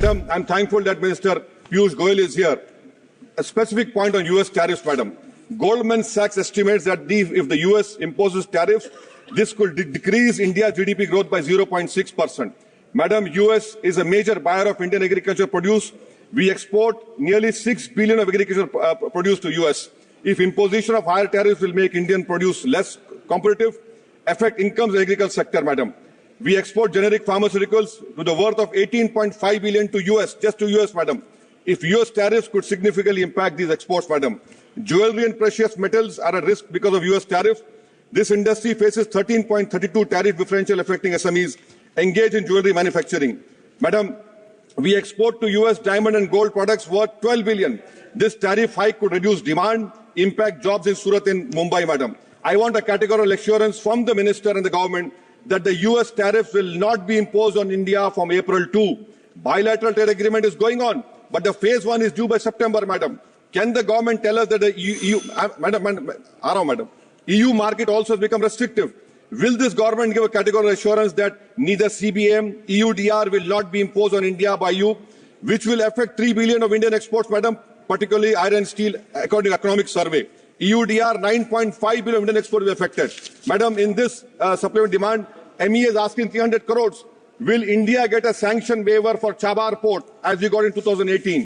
Madam, I'm thankful that Minister Piyush Goyal is here. A specific point on US tariffs, Madam. Goldman Sachs estimates that if the US imposes tariffs, this could decrease India's GDP growth by 0.6%. Madam, US is a major buyer of Indian agriculture produce. We export nearly 6 billion of agriculture produce to US. If imposition of higher tariffs will make Indian produce less competitive, affect incomes in the agriculture sector, Madam. We export generic pharmaceuticals to the worth of 18.5 billion to US, just to US, Madam. If US tariffs could significantly impact these exports, Madam. Jewelry and precious metals are at risk because of US tariffs. This industry faces 13.32 tariff differential affecting SMEs engaged in jewelry manufacturing. Madam, we export to US diamond and gold products worth 12 billion. This tariff hike could reduce demand, impact jobs in Surat and Mumbai, Madam. I want a categorical assurance from the Minister and the government that the US tariffs will not be imposed on India from April 2. Bilateral trade agreement is going on, but the phase 1 is due by September, Madam. Can the government tell us that the EU market also has become restrictive? Will this government give a categorical assurance that neither CBM, EUDR will not be imposed on India by you, which will affect 3 billion of Indian exports, Madam, particularly iron and steel, according to economic survey. EUDR, 9.5 billion Indian exports will be affected. Madam, in this supplement demand, MEA is asking 300 crores. Will India get a sanction waiver for Chabar port as we got in 2018?